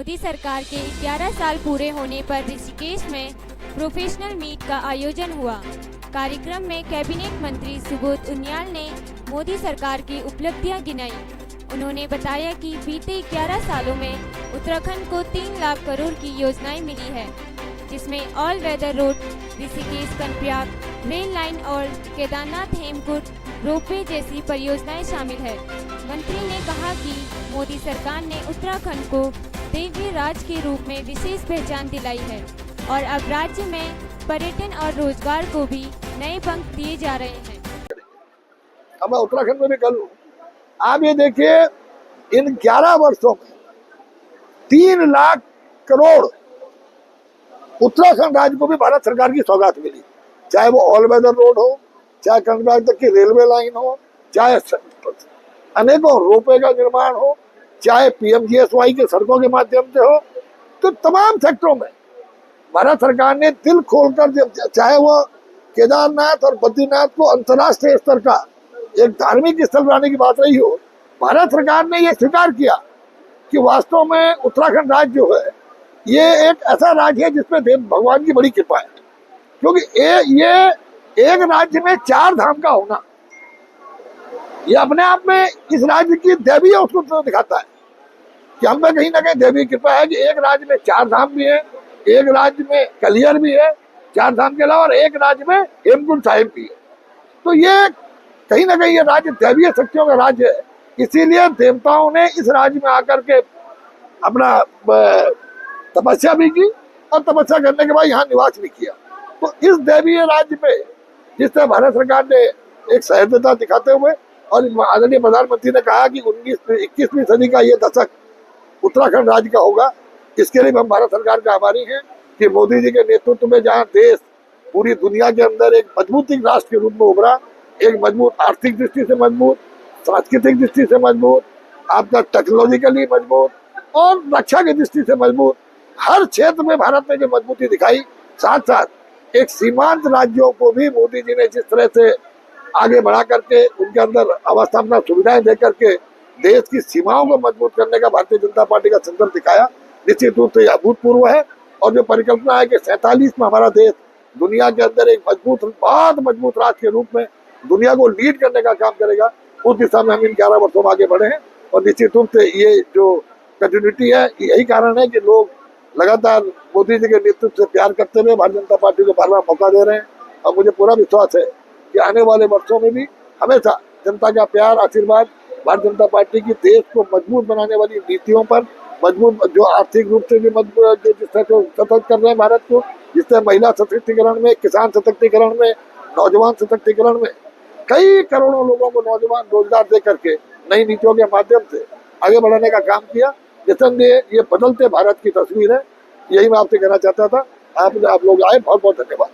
मोदी सरकार के 11 साल पूरे होने पर ऋषिकेश में प्रोफेशनल मीट का आयोजन हुआ। कार्यक्रम में कैबिनेट मंत्री सुबोध उनियाल ने मोदी सरकार की उपलब्धियां गिनाई। उन्होंने बताया कि बीते 11 सालों में उत्तराखंड को 3 लाख करोड़ की योजनाएं मिली है, जिसमें all weather road, Rishikesh Karnaprayag rail line और केदारनाथ हेमकुंड रोपवे जैसी परियोजनाएं शामिल है। मंत्री ने कहा कि मोदी सरकार ने उत्तराखंड को देवीय राज्य के रूप में विशेष पहचान दिलाई है और अब राज्य में पर्यटन और रोजगार को भी नए पंख दिए जा रहे हैं। अब मैं उत्तराखंड में भी कर लूं। आप ये देखिए, इन 11 वर्षों में 3 लाख करोड़ उत्तराखंड राज्य को भी भारत सरकार की सौगात मिली, चाहे वो ऑल वेदर रोड हो, चाहे कर्णप्रयाग तक की रेलवे लाइन हो, चाहे अनेकों रोपवे का निर्माण हो, चाहे पीएमजीएसवाई के सड़कों के माध्यम से हो। तो तमाम सेक्टरों में भारत सरकार ने दिल खोलकर, चाहे वो केदारनाथ और बद्रीनाथ को अंतर्राष्ट्रीय स्तर का एक धार्मिक स्थल बनाने की बात रही हो, भारत सरकार ने यह स्वीकार किया कि वास्तव में उत्तराखंड राज्य जो है ये एक ऐसा राज्य है जिसमें देव भगवान की बड़ी कृपा है। क्योंकि ये एक राज्य में 4 धाम का होना, ये अपने आप में इस राज्य की दैवीय उसको दिखाता है कि हम में कहीं ना कहीं दैवीय कृपा है कि एक राज्य में 4 धाम भी है, एक राज्य में कलियर भी है 4 धाम के अलावा, और एक राज्य में हेमकुंड साहिब भी है। तो ये कहीं ना कहीं ये राज्य दैवीय शक्तियों का राज्य है। इसीलिए देवताओं ने इस राज्य में आकर के अपना तपस्या भी की और तपस्या करने के बाद यहाँ निवास भी किया। तो इस दैवीय राज्य में जिस तरह भारत सरकार ने एक सहृदयता दिखाते हुए, और आदरणीय प्रधानमंत्री ने कहा कि 21वीं सदी का ये दशक उत्तराखंड राज्य का होगा, इसके लिए हम भारत सरकार का आभारी हैं कि मोदी जी के नेतृत्व में जहाँ देश पूरी दुनिया के अंदर एक मजबूत राष्ट्र के रूप में उभरा, एक मजबूत आर्थिक दृष्टि से मजबूत, सांस्कृतिक दृष्टि से मजबूत, आपका टेक्नोलॉजिकली मजबूत और रक्षा की दृष्टि से मजबूत, हर क्षेत्र में भारत ने जो मजबूती दिखाई, साथ साथ एक सीमांत राज्यों को भी मोदी जी ने जिस तरह से आगे बढ़ा करके उनके अंदर अवस्थापना सुविधाएं दे करके देश की सीमाओं को मजबूत करने का भारतीय जनता पार्टी का संकल्प दिखाया, निश्चित रूप से अभूतपूर्व है। और जो परिकल्पना है कि 47 में हमारा देश दुनिया के अंदर एक बहुत मजबूत राष्ट्र के रूप में दुनिया को लीड करने का काम करेगा, उस दिशा में हम इन 11 वर्षों में आगे बढ़े हैं। और निश्चित रूप से ये जो कंटिन्यूटी है, यही कारण है कि लोग लगातार मोदी जी के नेतृत्व से प्यार करते हुए भारतीय जनता पार्टी को बार-बार मौका दे रहे हैं। और मुझे पूरा विश्वास है कि आने वाले वर्षों में भी हमेशा जनता का प्यार, आशीर्वाद भारतीय जनता पार्टी की देश को मजबूत बनाने वाली नीतियों पर, मजबूत जो आर्थिक रूप से भी मजबूत, जिस तरह सतर्क कर रहे हैं भारत को, जिस तरह महिला सशक्तिकरण में, किसान सशक्तिकरण में, नौजवान सशक्तिकरण में कई करोड़ों लोगों को नौजवान रोजगार दे करके नई नीतियों के माध्यम से आगे बढ़ाने का काम किया। निसंदेह ये बदलते भारत की तस्वीर है। यही मैं आपसे कहना चाहता था। आप लोग आए, बहुत बहुत धन्यवाद।